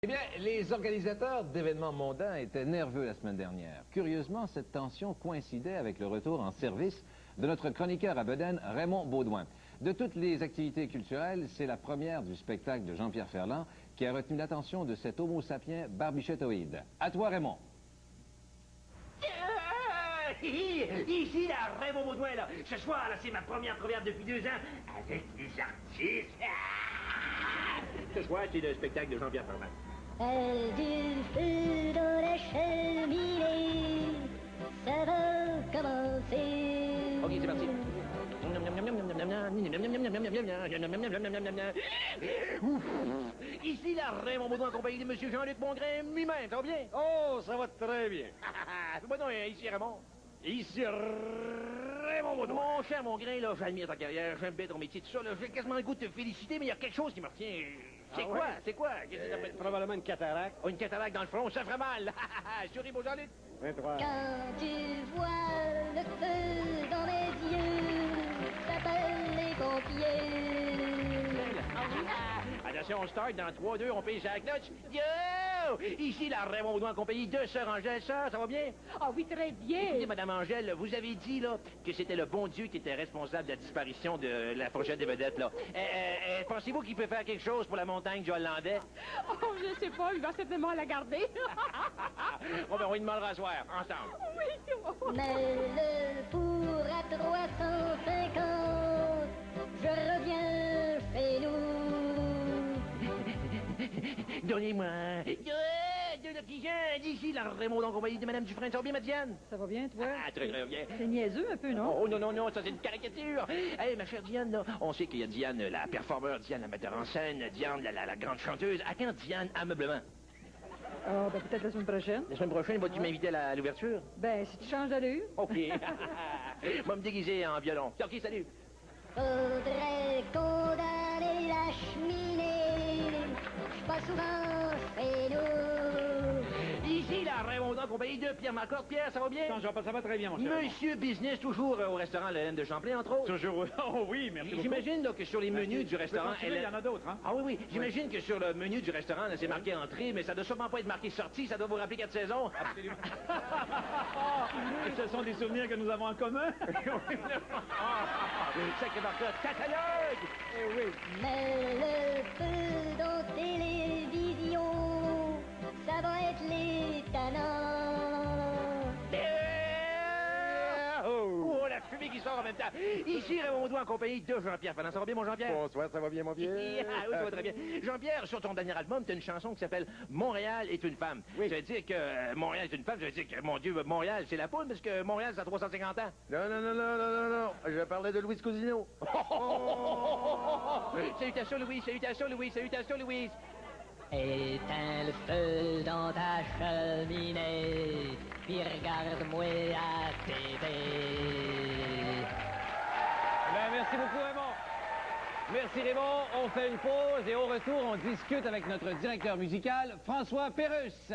Eh bien, les organisateurs d'événements mondains étaient nerveux la semaine dernière. Curieusement, cette tension coïncidait avec le retour en service de notre chroniqueur à Bedaine, Raymond Baudouin. De toutes les activités culturelles, c'est la première du spectacle de Jean-Pierre Ferland qui a retenu l'attention de cet homo sapiens barbichettoïde. À toi, Raymond. Ici, là, Raymond Baudouin, là. Ce soir, là, c'est ma première depuis 2 ans avec les artistes. Ce soir, c'est le spectacle de Jean-Pierre Ferland. Du feu dans la cheminée, ça va commencer. Ok, c'est parti. Ici, là, Raymond Baudouin en compagnie de Monsieur Jean-Luc Mongrain lui-même, ça va bien? Oh, ça va très bien. Fais-moi donc, ici, Raymond. Ici, Raymond Baudouin. Mon cher Mongrain, là, j'admire ta carrière, j'aime bien ton métier, tout ça, là. J'ai quasiment le goût de te féliciter, mais il y a quelque chose qui me retient. C'est Ah quoi? ouais? C'est quoi? Qu'est-ce que ça fait? Probablement une cataracte. Oh, une cataracte dans le front, ça ferait mal. Souris, mon Jean-Luc. 23. Quand tu vois le feu dans mes yeux, t'appelles les pompiers. Attention, on start dans 3, 2, on pige la clutch. Yo! Ici, la Raymond Baudouin en compagnie de Sœur Angèle. Sœur, ça va bien? Ah oui, très bien. Écoutez, Madame Angèle, vous avez dit, là, que c'était le bon Dieu qui était responsable de la disparition de la fourchette des vedettes, là. Pensez-vous qu'il peut faire quelque chose pour la montagne du Hollandais? Oh, je sais pas, il va certainement la garder. Bon, ben, on lui demandera à soir, ensemble. Oui. Mais le four à 350, je reviens chez nous. Donnez-moi. De l'oxygène, ici, la Raymond en compagnie de Madame Dufresne. Ça va bien, ma Diane? Ça va bien, toi? Ah, très, très bien. C'est niaiseux un peu, non? Oh, non, ça c'est une caricature. Hey, ma chère Diane, là, on sait qu'il y a Diane, la performeur, Diane, la metteur en scène, Diane, la grande chanteuse. À quand Diane, ameublement? Ah, ben peut-être la semaine prochaine. La semaine prochaine, vas-tu m'inviter à l'ouverture? Ben, si tu changes d'allure. OK. Moi, me déguiser en violon. OK, salut. Faudrait condamner la cheminée, je pas souvent chez nous. Ici, la Raymond en compagnie de Pierre Marcotte. Pierre, ça va bien? Ça va très bien, mon cher. Monsieur Business, toujours au restaurant La Laine de Champlain, entre autres. Toujours. Oh oui, merci beaucoup. J'imagine là, que sur les menus du restaurant... Il y en a d'autres, hein? Ah oui. J'imagine que sur le menu du restaurant, là, c'est marqué entrée, mais ça doit sûrement pas être marqué sortie. Ça doit vous rappeler 4 saisons. Absolument. Ce sont des souvenirs que nous avons en commun. Sacré Marcotte, catalogue! Eh oui. Mais le feu dans télévision, ça va être les tannants. Oh, la fumée qui sort en même temps. Ici, Raymond Baudouin en compagnie de Jean-Pierre Ferland. Ça va bien, mon Jean-Pierre? Bonsoir, ça va bien, mon vieux? Ah oui, ça va très bien. Jean-Pierre, sur ton dernier album, tu as une chanson qui s'appelle Montréal est une femme. Oui. Ça veut dire que Montréal est une femme, ça veut dire que, mon Dieu, Montréal, c'est la poule, parce que Montréal, ça a 350 ans. Non. Je parlais de Louise Cousineau. Salutations, Louise, salutations, Louise. Éteins le feu dans ta cheminée, puis regarde-moi à TV. Ben, merci beaucoup, Raymond. Merci, Raymond. On fait une pause et au retour, on discute avec notre directeur musical, François Pérusse.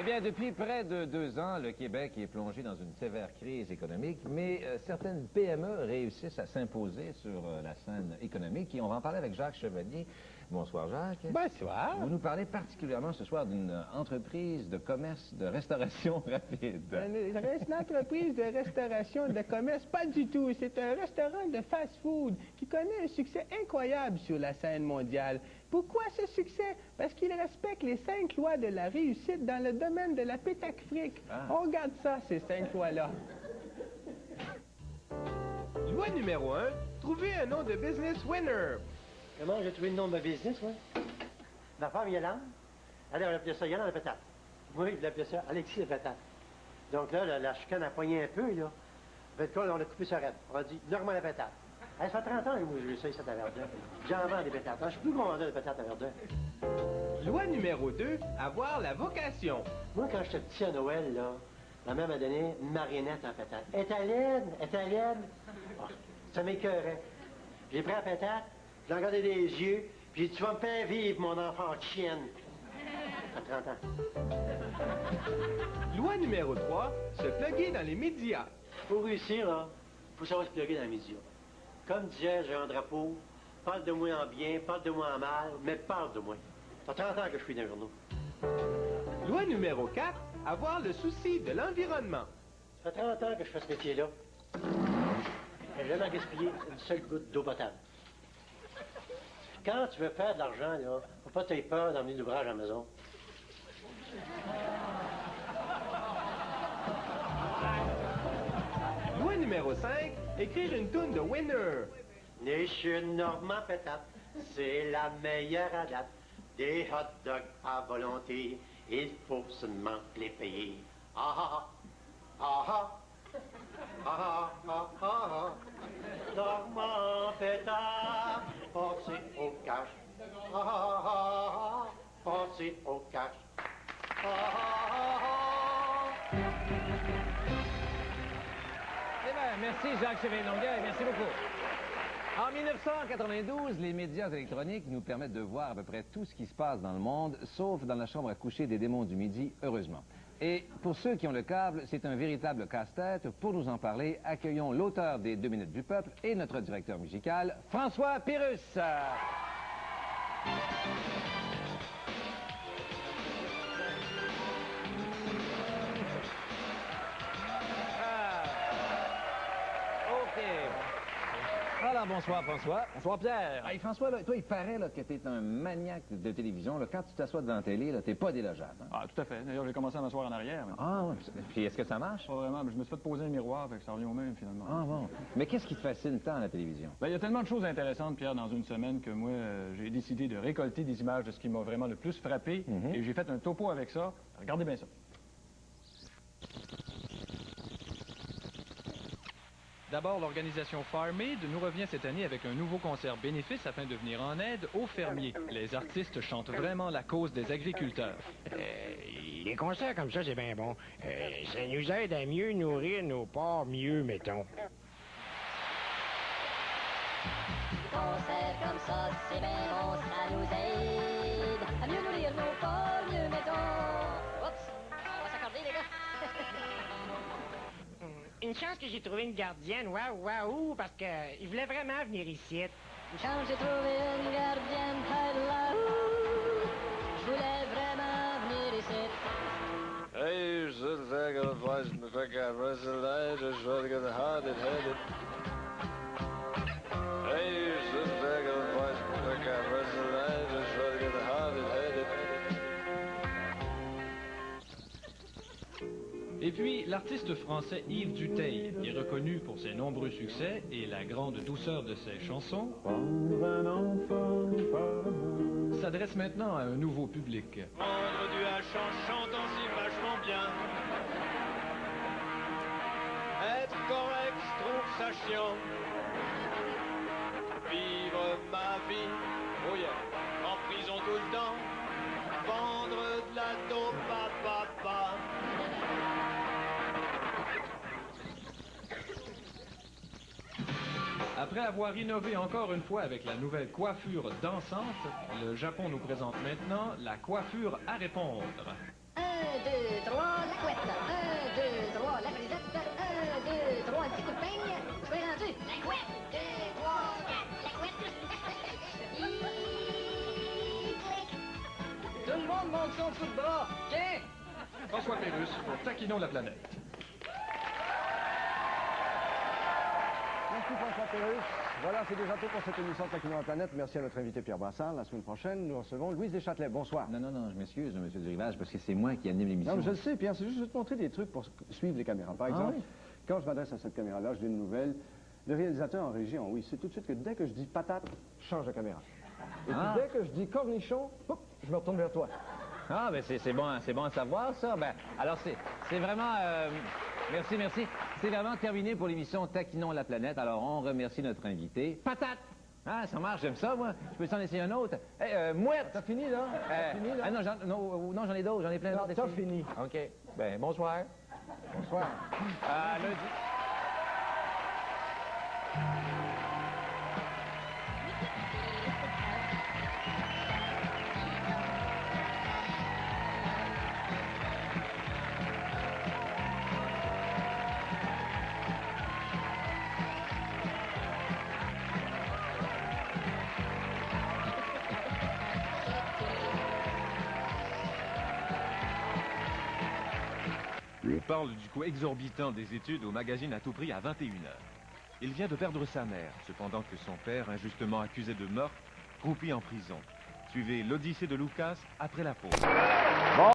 Eh bien, depuis près de 2 ans, le Québec est plongé dans une sévère crise économique, mais certaines PME réussissent à s'imposer sur la scène économique. Et on va en parler avec Jacques Chevalier. Bonsoir, Jacques. Bonsoir. Vous nous parlez particulièrement ce soir d'une entreprise de commerce de restauration rapide. Une entreprise de restauration de commerce, pas du tout. C'est un restaurant de fast-food qui connaît un succès incroyable sur la scène mondiale. Pourquoi ce succès? Parce qu'il respecte les 5 lois de la réussite dans le domaine de la pétanque fric. On regarde ça, ces 5 lois-là. Loi numéro 1, trouver un nom de business winner. Comment j'ai trouvé le nom de ma business, moi? Ma femme, Yolande. Elle, on l'appelait ça Yolande la patate. Moi, je l'appelais ça Alexis la patate. Donc là, la chicane a poigné un peu, là. Fait quoi, on a coupé sa raide. On a dit, Normand la patate. Ça fait 30 ans que moi, je sais ça à Verdun. J'en vends des patates. Je suis plus vendeur de patates à Verdun. Loi numéro 2, avoir la vocation. Moi, quand j'étais petit à Noël, là, ma mère m'a donné une marionnette en patate. Italienne. Oh, ça m'écœurait. J'ai pris la patate, j'ai regardé des yeux, puis Puis tu vas me faire vivre, mon enfant de chienne. À 30 ans. Loi numéro 3, se plugger dans les médias. Pour réussir, là, faut savoir se plugger dans les médias. Comme disait Jean Drapeau, parle de moi en bien, parle de moi en mal, mais parle de moi. Ça fait 30 ans que je suis dans les journaux. Loi numéro 4, avoir le souci de l'environnement. Ça fait 30 ans que je fais ce métier-là. J'ai jamais gaspillé une seule goutte d'eau potable. Quand tu veux faire de l'argent, là, faut pas t'aies peur d'emmener l'ouvrage à la maison. Loi numéro 5, écrire une toune de Winner. Nation Normand Pétate, c'est la meilleure à date. Des hot dogs à volonté, il faut seulement les payer. Ah ah ah ah ah ah ah ah. Normand Pétate, pensez au cash. Ah ah ah ah, pensez au cash. Ah ah ah ah. Eh bien, merci Jacques Chevalier-Longueuil, merci beaucoup. En 1992, les médias électroniques nous permettent de voir à peu près tout ce qui se passe dans le monde, sauf dans la chambre à coucher des démons du midi, heureusement. Et pour ceux qui ont le câble, c'est un véritable casse-tête. Pour nous en parler, accueillons l'auteur des 2 minutes du peuple et notre directeur musical, François Pérus. Alors, bonsoir, François. Bonsoir, Pierre. Hey, François, là, toi, il paraît là, que tu es un maniaque de télévision. Là. Quand tu t'assois devant la télé, tu n'es pas délogeable. Hein? Ah, tout à fait. D'ailleurs, j'ai commencé à m'asseoir en arrière. Mais... Ah, ouais. Puis est-ce que ça marche? Pas vraiment, mais je me suis fait poser un miroir, fait que ça revient au même, finalement. Ah, bon. Mais qu'est-ce qui te fascine tant à la télévision? Ben, il y a tellement de choses intéressantes, Pierre, dans une semaine que moi, j'ai décidé de récolter des images de ce qui m'a vraiment le plus frappé. Et j'ai fait un topo avec ça. Regardez bien ça. D'abord, l'organisation Farm Aid nous revient cette année avec un nouveau concert bénéfice afin de venir en aide aux fermiers. Les artistes chantent vraiment la cause des agriculteurs. Les concerts comme ça, c'est bien bon. Ça nous aide à mieux nourrir nos porcs mieux, mettons. Des concerts comme ça, c'est bien bon, ça nous aide à mieux nourrir nos porcs mieux, mettons. Oups, on va s'accorder, les gars. Une chance que j'ai trouvé une gardienne, waouh, parce qu'il voulait vraiment venir ici. Une chance j'ai trouvé une gardienne près de là-haut. Je voulais vraiment venir ici. Hey, je sais que le voice me fait qu'à Russell, je vais get hard-headed. Hey, je sais que le voice me fait qu'à Russell, je vais get hard-headed. Et puis, l'artiste français Yves Duteil est reconnu pour ses nombreux succès et la grande douceur de ses chansons. S'adresse maintenant à un nouveau public. Vendre du hache en chantant si vachement bien. Être correct, je trouve ça chiant. Vivre ma vie, oh yeah, en prison tout le temps. Vendre de la dope, papa. Après avoir innové encore une fois avec la nouvelle coiffure dansante, le Japon nous présente maintenant la coiffure à répondre. 1, 2, 3, la couette. 1, 2, 3, la frisette. 1, 2, 3, le petit coup de peigne. Soyez rendu. La couette. 2, 3, 4, la couette. Tout le monde monte son coup de bras. Tiens! François Pérus pour Taquinons la planète. Merci François Pérus. Voilà, c'est déjà tout pour cette émission de Taquinons la planète. Merci à notre invité Pierre Brassard. La semaine prochaine, nous recevons Louise Deschâtelet. Bonsoir. Non, je m'excuse, monsieur Durivage, parce que c'est moi qui anime l'émission. Non, mais je le sais, Pierre, c'est juste de te montrer des trucs pour suivre les caméras. Par exemple, oui? quand je m'adresse à cette caméra-là, je dis une nouvelle. Le réalisateur en régie, oui, c'est tout de suite que dès que je dis patate, je change de caméra. Et puis dès que je dis cornichon, hop, je me retourne vers toi. Ah, ben c'est bon à savoir, ça. Ben, alors, c'est vraiment... Merci. C'est vraiment terminé pour l'émission Taquinons la planète. Alors, on remercie notre invité. Patate! Ah, ça marche, j'aime ça, moi. Je peux t'en essayer un autre. Hey, mouette! T'as fini, là? Ah non, j'en ai d'autres, j'en ai plein d'autres. T'as fini. OK. Ben, bonsoir. Bonsoir. Lundi. On parle du coût exorbitant des études au magazine à tout prix à 21h. Il vient de perdre sa mère, cependant que son père, injustement accusé de meurtre, croupit en prison. Suivez l'Odyssée de Lucas après la pause.